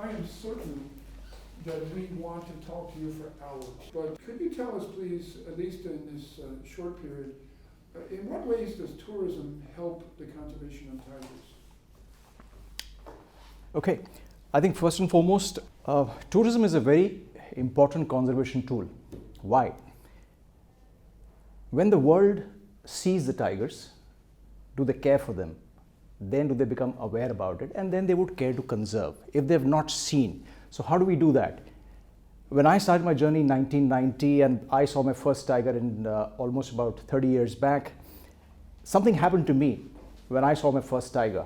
I am certain that we want to talk to you for hours, but could you tell us, please, at least in this short period, in what ways does tourism help the conservation of tigers? Okay, I think first and foremost, tourism is a very important conservation tool. Why? When the world sees the tigers, do they care for them? Then do they become aware about it, and then they would care to conserve if they have not seen. So how do we do that? When I started my journey in 1990 and I saw my first tiger in almost about 30 years back, something happened to me when I saw my first tiger,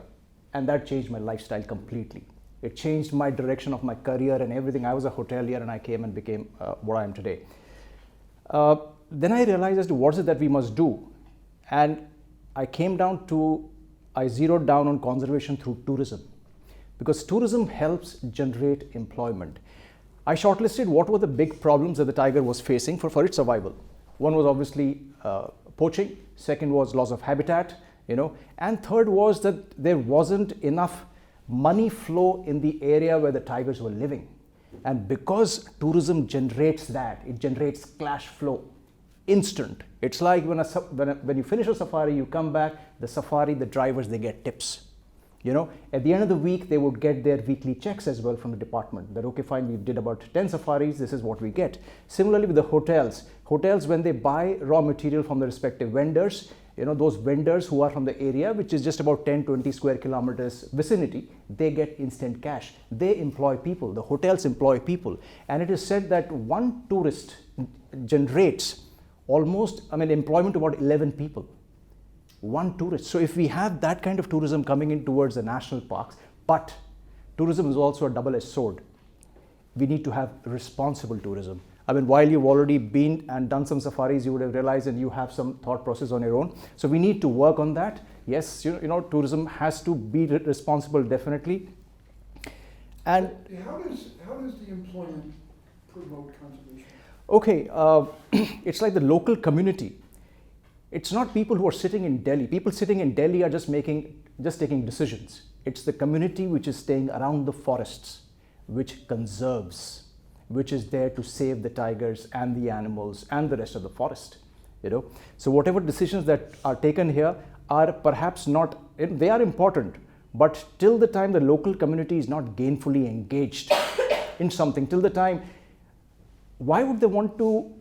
and that changed my lifestyle completely. It changed my direction of my career and everything. I was a hotelier and I came and became what I am today. Then I realized as to what is it that we must do, and I zeroed down on conservation through tourism, because tourism helps generate employment. I shortlisted what were the big problems that the tiger was facing for its survival. One was obviously poaching, second was loss of habitat, and third was that there wasn't enough money flow in the area where the tigers were living. And because tourism generates that, it generates cash flow, instant. It's like when you finish a safari, you come back, the drivers, they get tips. At the end of the week, they would get their weekly checks as well from the department that, okay, fine, we did about 10 safaris, this is what we get. Similarly with the hotels, when they buy raw material from the respective vendors, those vendors who are from the area, which is just about 10-20 square kilometers vicinity, they get instant cash. They employ people, the hotels employ people. And it is said that one tourist generates employment to about 11 people. One tourist. So if we have that kind of tourism coming in towards the national parks, but tourism is also a double-edged sword. We need to have responsible tourism. While you've already been and done some safaris, you would have realized and you have some thought process on your own. So we need to work on that. Yes, tourism has to be responsible, definitely. And how does the employment promote conservation? Okay, it's like the local community. It's not people who are sitting in Delhi. People sitting in Delhi are just taking decisions. It's the community which is staying around the forests, which conserves, which is there to save the tigers and the animals and the rest of the forest. So whatever decisions that are taken here are perhaps not, they are important, but till the time the local community is not gainfully engaged in something, till the time, why would they want to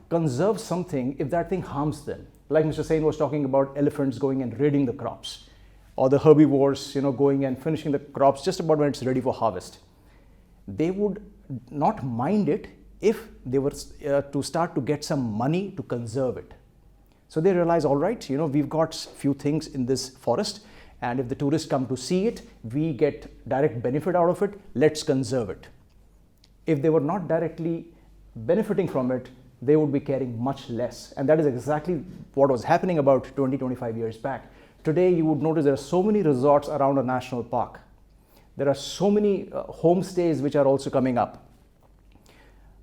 conserve something if that thing harms them? Like Mr. Sain was talking about elephants going and raiding the crops, or the herbivores, going and finishing the crops just about when it's ready for harvest. They would not mind it if they were to start to get some money to conserve it. So they realize, all right, we've got few things in this forest, and if the tourists come to see it, we get direct benefit out of it, let's conserve it. If they were not directly benefiting from it, they would be caring much less. And that is exactly what was happening about 20-25 years back. Today, you would notice there are so many resorts around a national park. There are so many homestays which are also coming up.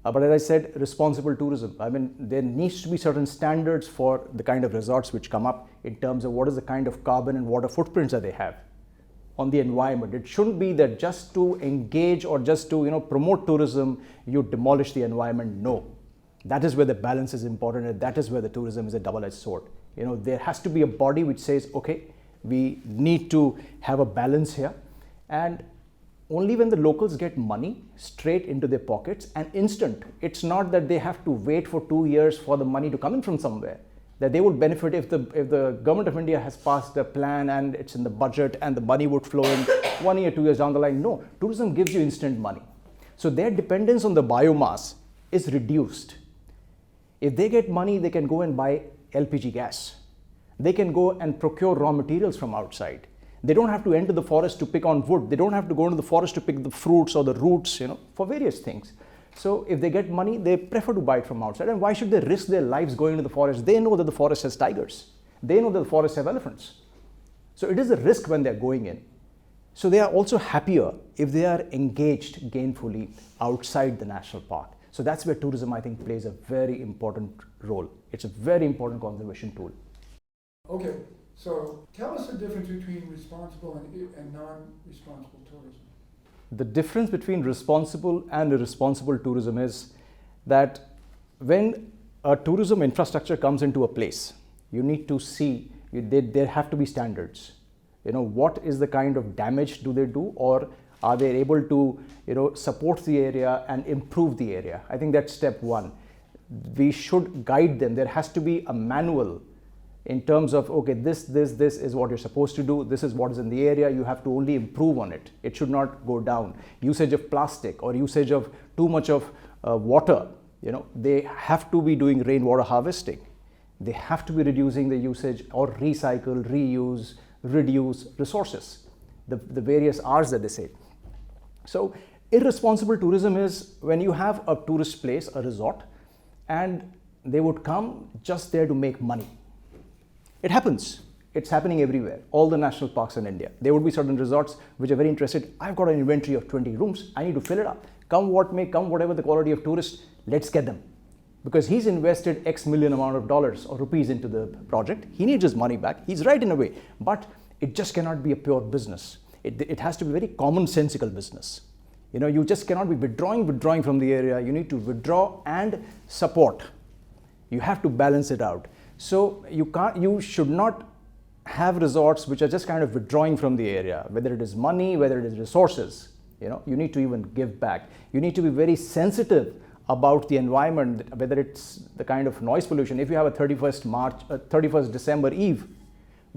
But as I said, responsible tourism. There needs to be certain standards for the kind of resorts which come up in terms of what is the kind of carbon and water footprints that they have on the environment. It shouldn't be that just to engage or just to promote tourism, you demolish the environment. No. That is where the balance is important, and that is where the tourism is a double-edged sword. There has to be a body which says, okay, we need to have a balance here, and only when the locals get money straight into their pockets and instant. It's not that they have to wait for 2 years for the money to come in from somewhere. That they would benefit if the government of India has passed a plan and it's in the budget and the money would flow in 1 year, 2 years down the line. No, tourism gives you instant money. So their dependence on the biomass is reduced. If they get money, they can go and buy LPG gas. They can go and procure raw materials from outside. They don't have to enter the forest to pick on wood. They don't have to go into the forest to pick the fruits or the roots, for various things. So if they get money, they prefer to buy it from outside. And why should they risk their lives going into the forest? They know that the forest has tigers. They know that the forest has elephants. So it is a risk when they're going in. So they are also happier if they are engaged gainfully outside the national park. So that's where tourism, I think, plays a very important role. It's a very important conservation tool. Okay, so tell us the difference between responsible and non-responsible tourism. The difference between responsible and irresponsible tourism is that when a tourism infrastructure comes into a place, you need to see, there have to be standards. What is the kind of damage do they do, or are they able to support the area and improve the area? I think that's step one. We should guide them. There has to be a manual in terms of, okay, this is what you're supposed to do, this is what is in the area, you have to only improve on it. It should not go down. Usage of plastic or usage of too much of water, they have to be doing rainwater harvesting. They have to be reducing the usage or recycle, reuse, reduce resources, the various R's that they say. So irresponsible tourism is when you have a tourist place, a resort, and they would come just there to make money. It happens. It's happening everywhere. All the national parks in India. There would be certain resorts which are very interested. I've got an inventory of 20 rooms. I need to fill it up. Come what may, come whatever the quality of tourists, let's get them. Because he's invested X million amount of dollars or rupees into the project. He needs his money back. He's right in a way. But it just cannot be a pure business. It has to be very commonsensical business. You just cannot be withdrawing from the area. You need to withdraw and support. You have to balance it out. So you should not have resorts which are just kind of withdrawing from the area, whether it is money, whether it is resources. You need to even give back. You need to be very sensitive about the environment, whether it's the kind of noise pollution. If you have a 31st December Eve,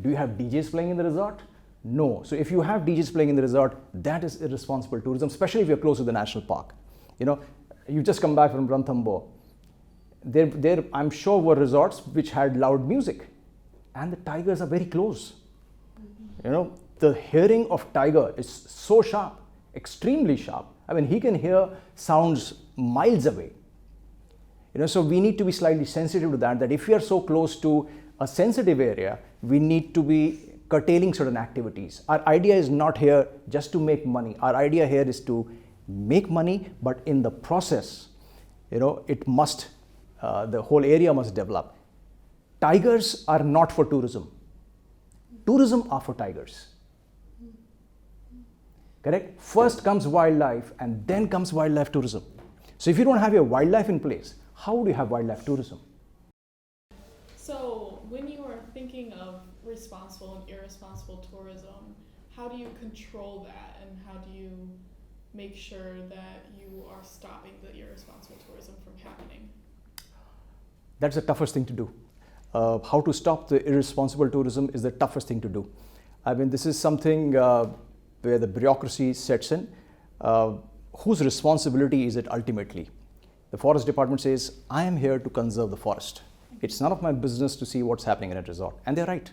do you have DJs playing in the resort? No. So if you have DJs playing in the resort, that is irresponsible tourism, especially if you're close to the national park. You just come back from Ranthambore. There, I'm sure, were resorts which had loud music, and the tigers are very close. The hearing of tiger is so sharp, extremely sharp. I mean, he can hear sounds miles away. So we need to be slightly sensitive to that if we are so close to a sensitive area, we need to be curtailing certain activities. Our idea is not here just to make money. Our idea here is to make money, but in the process, it must, the whole area must develop. Tigers are not for tourism. Tourism are for tigers. Correct? First comes wildlife and then comes wildlife tourism. So if you don't have your wildlife in place, how would you have wildlife tourism? So when you are thinking of responsible and irresponsible tourism, how do you control that, and how do you make sure that you are stopping the irresponsible tourism from happening? That's the toughest thing to do. How to stop the irresponsible tourism is the toughest thing to do. I mean, this is something where the bureaucracy sets in. Whose responsibility is it ultimately? The forest department says, I am here to conserve the forest. It's none of my business to see what's happening in a resort. And they're right.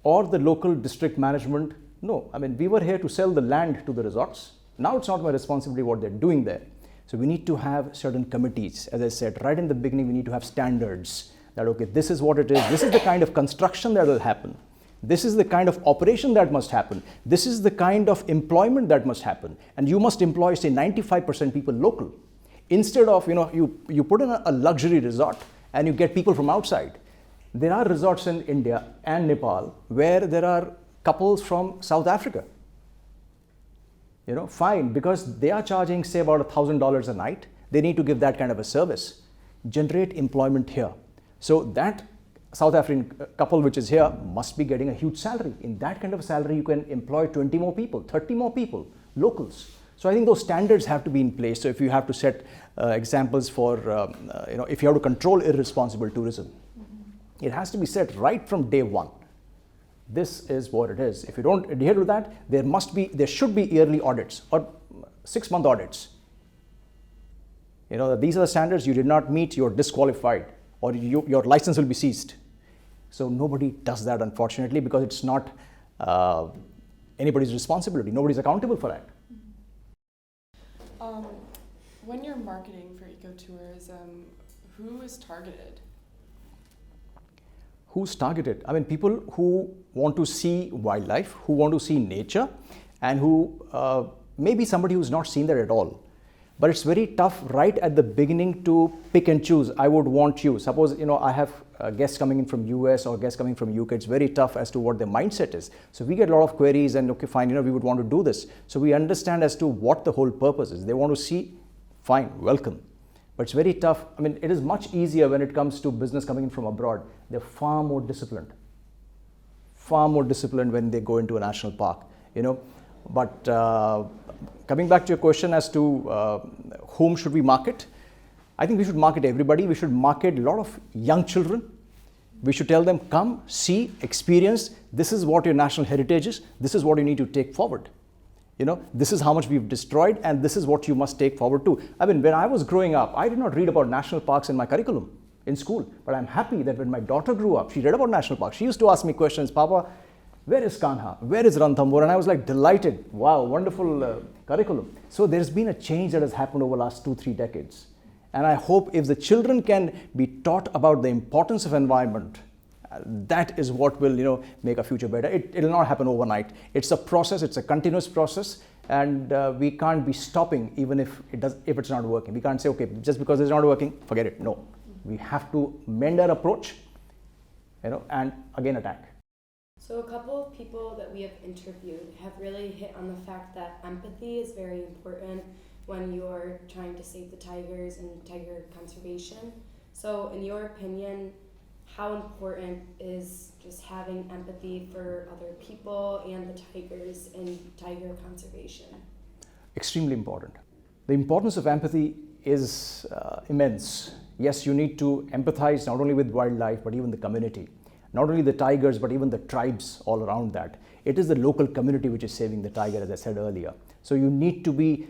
Or the local district management, no, I mean, we were here to sell the land to the resorts. Now it's not my responsibility what they're doing there. So we need to have certain committees. As I said, right in the beginning, we need to have standards that, okay, this is what it is. This is the kind of construction that will happen. This is the kind of operation that must happen. This is the kind of employment that must happen. And you must employ, say, 95% people local. Instead of, you put in a luxury resort and you get people from outside. There are resorts in India and Nepal where there are couples from South Africa. Fine, because they are charging, say, about $1,000 a night. They need to give that kind of a service. Generate employment here. So that South African couple which is here must be getting a huge salary. In that kind of salary, you can employ 20 more people, 30 more people, locals. So I think those standards have to be in place. So if you have to set examples for, if you have to control irresponsible tourism, it has to be set right from day one. This is what it is. If you don't adhere to that, there should be yearly audits or 6-month audits. These are the standards. You did not meet, you're disqualified, or your license will be seized. So nobody does that, unfortunately, because it's not anybody's responsibility. Nobody's accountable for that. When you're marketing for ecotourism, who is targeted? Who's targeted? I mean, people who want to see wildlife, who want to see nature, and who maybe somebody who's not seen that at all. But it's very tough right at the beginning to pick and choose. I would want you. Suppose, I have guests coming in from US or guests coming from UK. It's very tough as to what their mindset is. So we get a lot of queries and okay, fine, we would want to do this. So we understand as to what the whole purpose is. They want to see, fine, welcome. But it's very tough. It is much easier when it comes to business coming in from abroad. They're far more disciplined when they go into a national park, But coming back to your question as to whom should we market, I think we should market everybody. We should market a lot of young children. We should tell them, come, see, experience. This is what your national heritage is. This is what you need to take forward. This is how much we've destroyed, and this is what you must take forward too. When I was growing up, I did not read about national parks in my curriculum in school. But I'm happy that when my daughter grew up, she read about national parks. She used to ask me questions, Papa, where is Kanha? Where is Ranthambore? And I was like delighted. Wow, wonderful curriculum. So there's been a change that has happened over the last 2-3 decades. And I hope if the children can be taught about the importance of environment, that is what will make our future better. It'll not happen overnight. It's a process. It's a continuous process, and we can't be stopping even if it's not working. We can't say, okay, just because it's not working, forget it. No, we have to mend our approach, and again attack. So a couple of people that we have interviewed have really hit on the fact that empathy is very important when you're trying to save the tigers and tiger conservation. So in your opinion, how important is just having empathy for other people and the tigers in tiger conservation? Extremely important. The importance of empathy is immense. Yes, you need to empathize not only with wildlife, but even the community. Not only the tigers, but even the tribes all around that. It is the local community which is saving the tiger, as I said earlier. So you need to be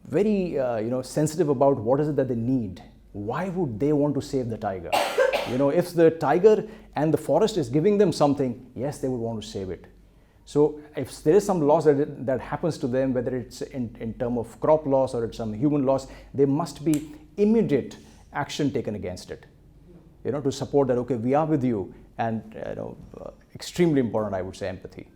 very sensitive about what is it that they need. Why would they want to save the tiger? If the tiger and the forest is giving them something, yes, they would want to save it. So if there is some loss that happens to them, whether it's in terms of crop loss or it's some human loss, there must be immediate action taken against it. To support that, okay, we are with you, and extremely important, I would say, empathy.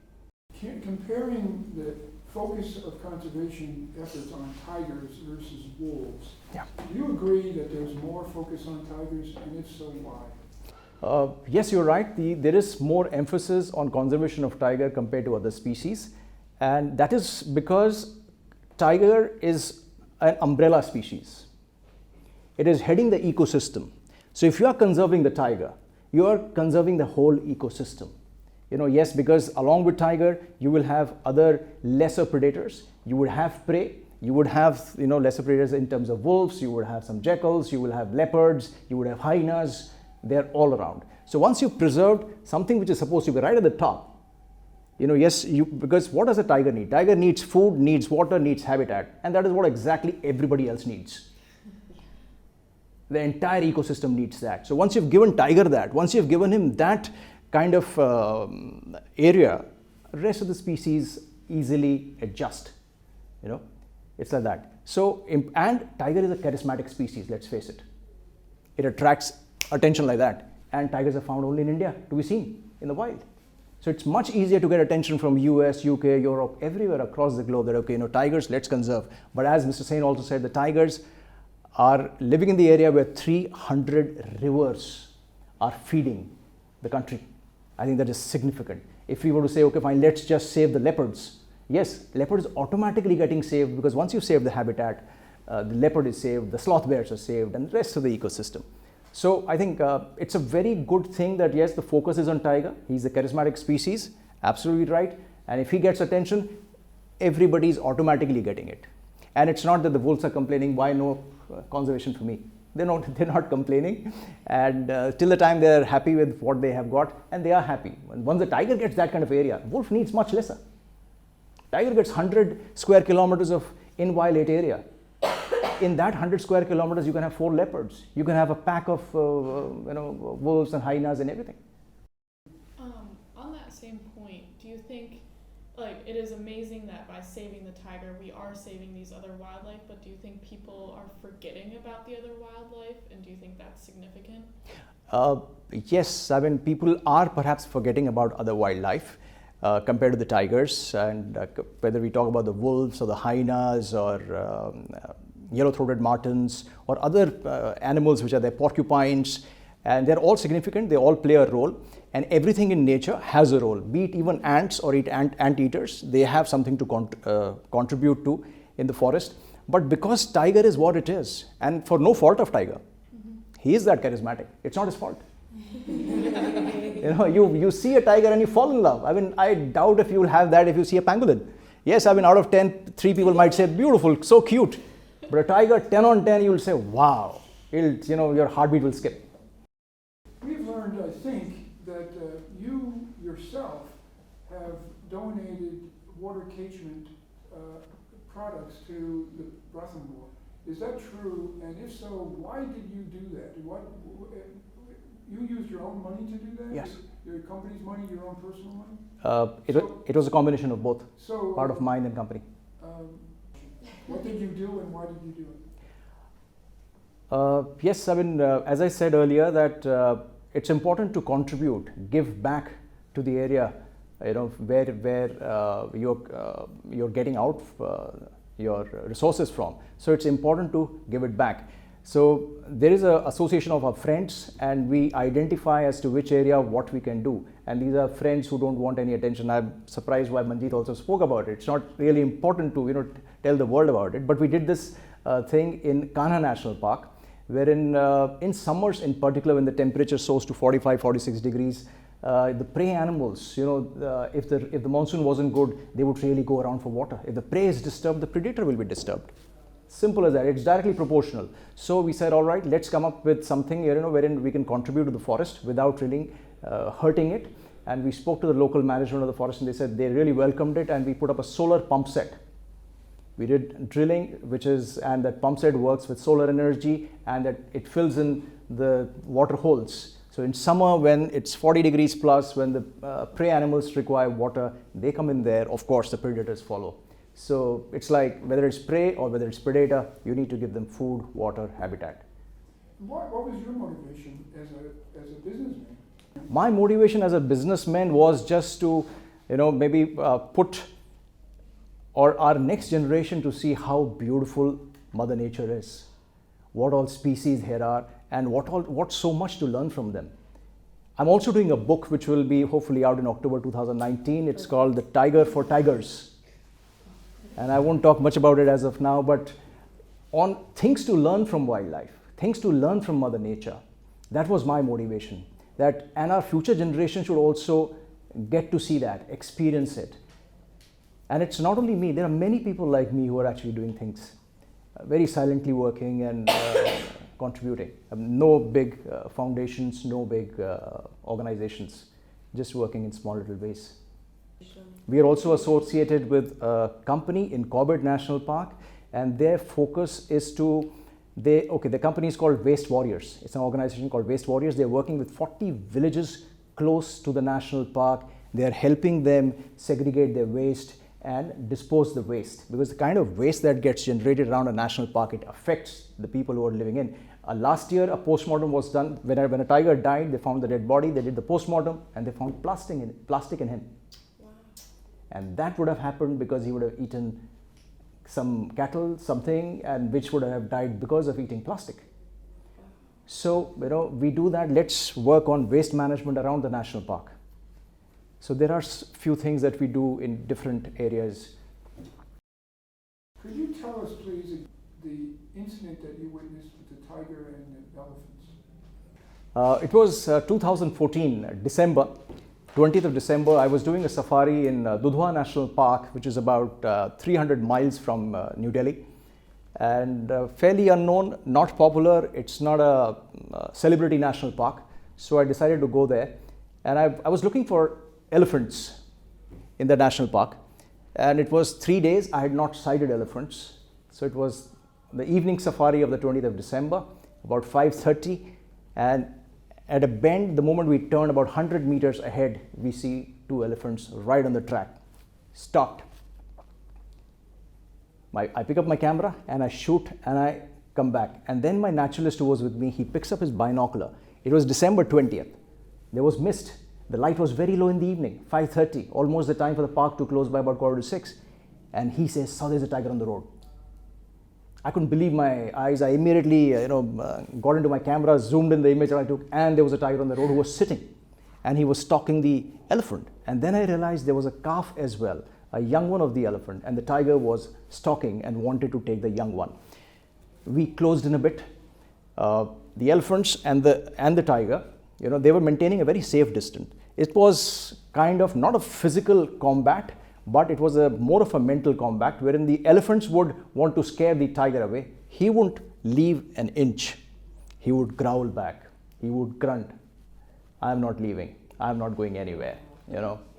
Comparing the focus of conservation efforts on tigers versus wolves, yeah. Do you agree that there's more focus on tigers, and if so, why? Yes, you're right. There is more emphasis on conservation of tiger compared to other species, and that is because tiger is an umbrella species. It is heading the ecosystem. So if you are conserving the tiger, you are conserving the whole ecosystem. Yes, because along with tiger, you will have other lesser predators. You would have prey. You would have, lesser predators in terms of wolves. You would have some jackals. You will have leopards. You would have hyenas. They're all around. So once you've preserved something which is supposed to be right at the top, because what does a tiger need? Tiger needs food, needs water, needs habitat, and that is what exactly everybody else needs. The entire ecosystem needs that. So once you've given tiger that, once you've given him that kind of area, the rest of the species easily adjust. It's like that. So, and tiger is a charismatic species, let's face it. It attracts attention like that. And tigers are found only in India to be seen in the wild. So it's much easier to get attention from US, UK, Europe, everywhere across the globe that, okay, tigers, let's conserve. But as Mr. Sain also said, the tigers are living in the area where 300 rivers are feeding the country. I think that is significant. If we were to say, okay, fine, let's just save the leopards. Yes, leopard is automatically getting saved because once you save the habitat, the leopard is saved, the sloth bears are saved, and the rest of the ecosystem. So I think it's a very good thing that, yes, the focus is on tiger. He's a charismatic species, absolutely right. And if he gets attention, everybody is automatically getting it. And it's not that the wolves are complaining, why no conservation for me? They're not complaining, and till the time they're happy with what they have got, and they are happy. Once the tiger gets that kind of area, wolf needs much lesser. Tiger gets 100 square kilometers of inviolate area. In that 100 square kilometers, you can have 4 leopards. You can have a pack of wolves and hyenas and everything. On that same point, do you think, it is amazing that by saving the tiger, we are saving these other wildlife, but do you think people are forgetting about the other wildlife, and do you think that's significant? Yes, people are perhaps forgetting about other wildlife compared to the tigers, and whether we talk about the wolves or the hyenas or yellow-throated martens, or other animals which are there, porcupines, and they're all significant, they all play a role, and everything in nature has a role, be it even ants or ant-eaters, they have something to contribute to in the forest. But because tiger is what it is, and for no fault of tiger, he is that charismatic, it's not his fault. You see a tiger and you fall in love. I mean, I doubt if you will have that if you see a pangolin. Yes, I mean, out of 10, 3 people might say, beautiful, so cute. But a tiger, 10 on 10, you will say, wow. Your heartbeat will skip. We've learned, I think, that you yourself have donated water catchment products to the Brothenmoor. Is that true? And if so, why did you do that? You used your own money to do that? Yes. Your company's money, your own personal money? It was a combination of both, So, part of mine and company. what did you do and why did you do it? Yes, I mean, as I said earlier, that it's important to contribute, give back to the area, where you're getting out your resources from. So it's important to give it back. So there is an association of our friends, and we identify as to which area what we can do. And these are friends who don't want any attention. I'm surprised why Manjeet also spoke about it. It's not really important to tell the world about it. But we did this thing in Kanha National Park, wherein in summers in particular, when the temperature soars to 45, 46 degrees, the prey animals, if the monsoon wasn't good, they would really go around for water. If the prey is disturbed, the predator will be disturbed. Simple as that. It's directly proportional. So we said, all right, let's come up with something wherein we can contribute to the forest without really hurting it. And we spoke to the local management of the forest, and they said they really welcomed it. And we put up a solar pump set. We did drilling, and that pump set works with solar energy, and that it fills in the water holes. So in summer, when it's 40 degrees plus, when the prey animals require water, they come in there. Of course, the predators follow. So it's like whether it's prey or whether it's predator, you need to give them food, water, habitat. What was your motivation as a businessman? My motivation as a businessman was just to, maybe put our next generation to see how beautiful Mother Nature is, what all species there are, and what's so much to learn from them. I'm also doing a book which will be hopefully out in October 2019. It's called The Tiger for Tigers. And I won't talk much about it as of now, but on things to learn from wildlife, things to learn from Mother Nature. That was my motivation. And our future generation should also get to see that, experience it. And it's not only me, there are many people like me who are actually doing things, very silently working and contributing. No big foundations, no big organizations, just working in small little ways. We are also associated with a company in Corbett National Park, and their focus is the company is called Waste Warriors. It's an organization called Waste Warriors. They're working with 40 villages close to the national park. They're helping them segregate their waste and dispose the waste, because the kind of waste that gets generated around a national park, it affects the people who are living in. Last year, a postmortem was done. When a tiger died, they found the dead body. They did the postmortem, and they found plastic in him. Wow. And that would have happened because he would have eaten some cattle, something, and which would have died because of eating plastic. So, we do that. Let's work on waste management around the national park. So there are few things that we do in different areas. Could you tell us, please, the incident that you witnessed with the tiger and the elephants? It was 2014, December, 20th of December. I was doing a safari in Dudhwa National Park, which is about 300 miles from New Delhi. And fairly unknown, not popular. It's not a celebrity national park. So I decided to go there. And I was looking for elephants in the national park, and it was 3 days I had not sighted elephants. So it was the evening safari of the 20th of December, about 5:30, and at a bend, the moment we turned about 100 meters ahead, we see 2 elephants right on the track, stopped. I pick up my camera and I shoot and I come back, and then my naturalist who was with me, he picks up his binocular. It was December 20th. There was mist. The light was very low in the evening, 5:30, almost the time for the park to close by about 5:45. And he says, "So there's a tiger on the road." I couldn't believe my eyes. I immediately, got into my camera, zoomed in the image that I took, and there was a tiger on the road who was sitting, and he was stalking the elephant. And then I realized there was a calf as well, a young one of the elephant, and the tiger was stalking and wanted to take the young one. We closed in a bit. The elephants and the tiger, they were maintaining a very safe distance. It was kind of not a physical combat, but it was more of a mental combat, wherein the elephants would want to scare the tiger away. He wouldn't leave an inch. He would growl back. He would grunt. I'm not leaving. I'm not going anywhere.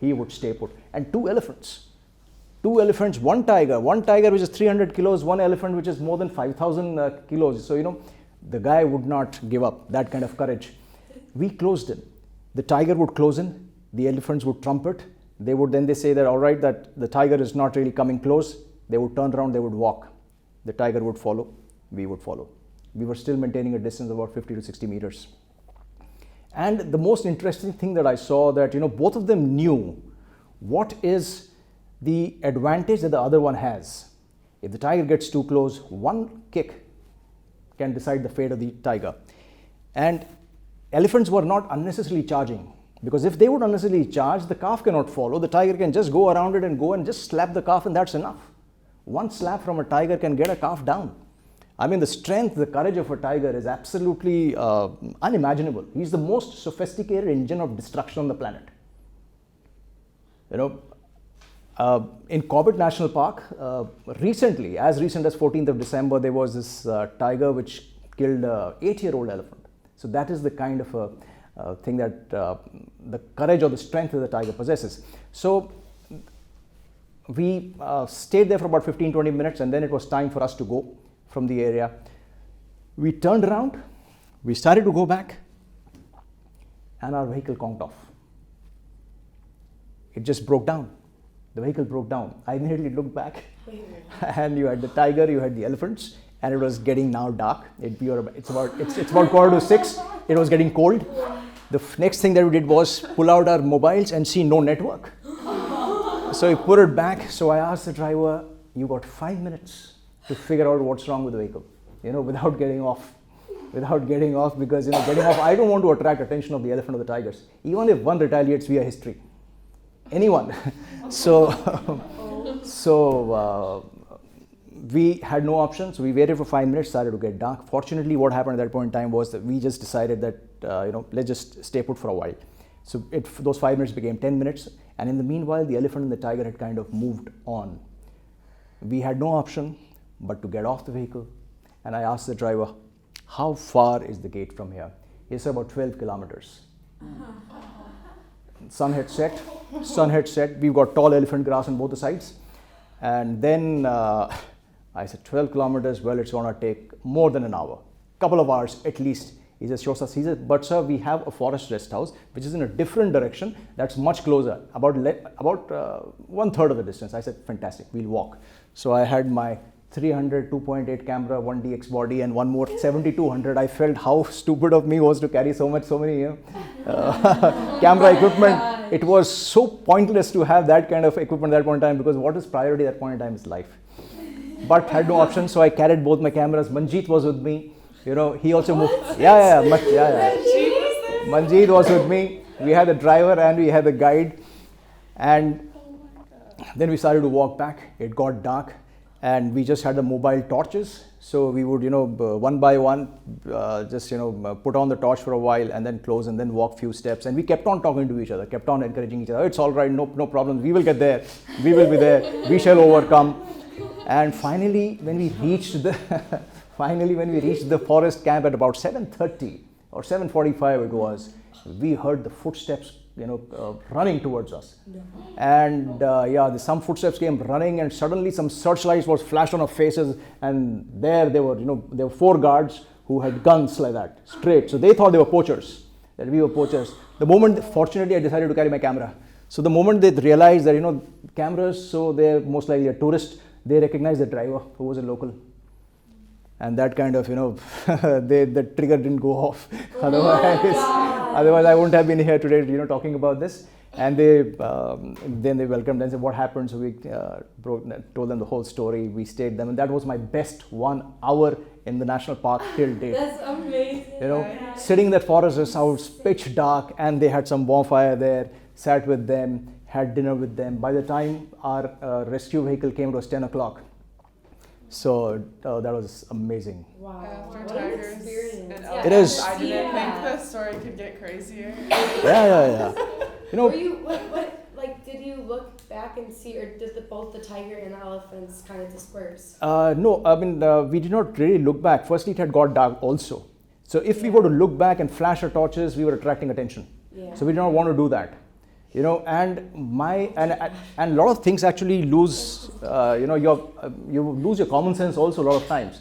He would stay put. And two elephants, one tiger which is 300 kilos, one elephant which is more than 5,000 kilos. So, the guy would not give up, that kind of courage. We closed in. The tiger would close in. The elephants would trumpet. They say that, all right, that the tiger is not really coming close. They would turn around, they would walk. The tiger would follow, we would follow. We were still maintaining a distance of about 50 to 60 meters. And the most interesting thing that I saw that, both of them knew what is the advantage that the other one has. If the tiger gets too close, one kick can decide the fate of the tiger. And elephants were not unnecessarily charging, because if they would unnecessarily charge, the calf cannot follow. The tiger can just go around it and go and just slap the calf, and that's enough. One slap from a tiger can get a calf down. I mean, the strength, the courage of a tiger is absolutely unimaginable. He's the most sophisticated engine of destruction on the planet. In Corbett National Park, recently, as recent as 14th of December, there was this tiger which killed an 8-year-old elephant. So that is the kind of thing that the courage or the strength that the tiger possesses. So we stayed there for about 15-20 minutes, and then it was time for us to go from the area. We turned around, we started to go back, and our vehicle conked off. It just broke down. The vehicle broke down. I immediately looked back, and you had the tiger, you had the elephants, and it was getting now dark. It's about 5:45. It was getting cold. The next thing that we did was pull out our mobiles and see no network. So we put it back. So I asked the driver, you got 5 minutes to figure out what's wrong with the vehicle, without getting off. Because, getting off, I don't want to attract attention of the elephant or the tigers. Even if one retaliates, we are history. Anyone. So we had no option. So we waited for 5 minutes, started to get dark. Fortunately, what happened at that point in time was that we just decided that, let's just stay put for a while. So those 5 minutes became 10 minutes. And in the meanwhile, the elephant and the tiger had kind of moved on. We had no option but to get off the vehicle. And I asked the driver, how far is the gate from here? He said about 12 kilometers. Sun had set. We've got tall elephant grass on both the sides. And then I said, 12 kilometers, well, it's going to take more than an hour, couple of hours at least. He just shows us, he said, but sir, we have a forest rest house, which is in a different direction, that's much closer, about 1/3 of the distance. I said, fantastic, we'll walk. So I had my 300 2.8 camera, 1 DX body, and one more 7200. I felt how stupid of me was to carry so many camera equipment. It was so pointless to have that kind of equipment at that point in time, because what is priority at that point in time is life. But had no option, so I carried both my cameras. Manjeet was with me. He also moved. Yeah. Manjeet was with me. We had the driver and we had the guide. And then we started to walk back. It got dark. And we just had the mobile torches. So we would, one by one, put on the torch for a while and then close and then walk few steps. And we kept on talking to each other, kept on encouraging each other. It's all right, no problem. We will get there. We will be there. We shall overcome. And finally, when we reached the forest camp at about 7:30 or 7:45 it was, we heard the footsteps, running towards us. No. And some footsteps came running, and suddenly some searchlights was flashed on our faces, and there were 4 guards who had guns like that, straight. So they thought they were poachers, that we were poachers. The moment, fortunately, I decided to carry my camera. So the moment they realized that, cameras, so they're most likely a tourist, they recognized the driver who was a local. And that kind of, the trigger didn't go off. Otherwise, I wouldn't have been here today, talking about this. And then they welcomed and said, "What happened?" So we told them the whole story. We stayed them, and that was my best 1 hour in the national park till date. That's amazing. Sitting in that forest, it was pitch dark, and they had some bonfire there. Sat with them, had dinner with them. By the time our rescue vehicle came, it was 10 o'clock. So that was amazing. Wow. After What an tigers experience. and Yeah. It is. I didn't Yeah. think the story could get crazier. Yeah. Were you like? Did you look back and see, or did both the tiger and the elephants kind of disperse? No, I mean, we did not really look back. Firstly, it had got dark also. So if we were to look back and flash our torches, we were attracting attention. Yeah. So we did not want to do that. And a lot of things actually lose, you lose your common sense also a lot of times.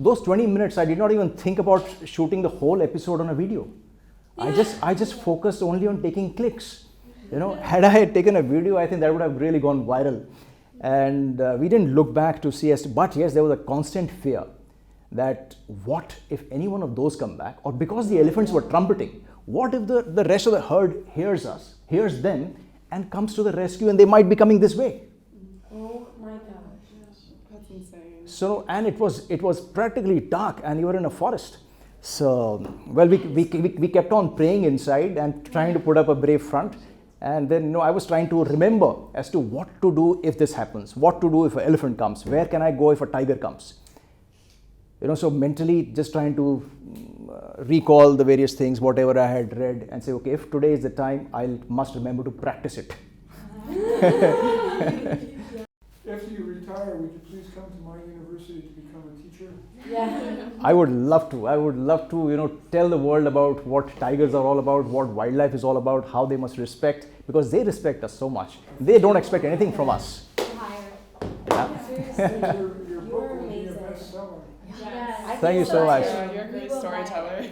Those 20 minutes, I did not even think about shooting the whole episode on a video. I just focused only on taking clicks. Had I taken a video, I think that would have really gone viral. And we didn't look back to see but yes, there was a constant fear that what if any one of those come back, or because the elephants were trumpeting, what if the rest of the herd hears them and comes to the rescue, and they might be coming this way. Oh my gosh. That's insane. So, and it was practically dark, and you were in a forest. So, well, we kept on praying inside and trying to put up a brave front. And then, I was trying to remember as to what to do if this happens, what to do if an elephant comes, where can I go if a tiger comes. So mentally just trying to recall the various things, whatever I had read, and say, okay, if today is the time, I must remember to practice it. After you retire, would you please come to my university to become a teacher? Yeah. I would love to, tell the world about what tigers are all about, what wildlife is all about, how they must respect, because they respect us so much. They don't expect anything from us. Higher. Seriously. Your book will be a amazing. bestseller. Yes. Thank you so much. You're a great storyteller.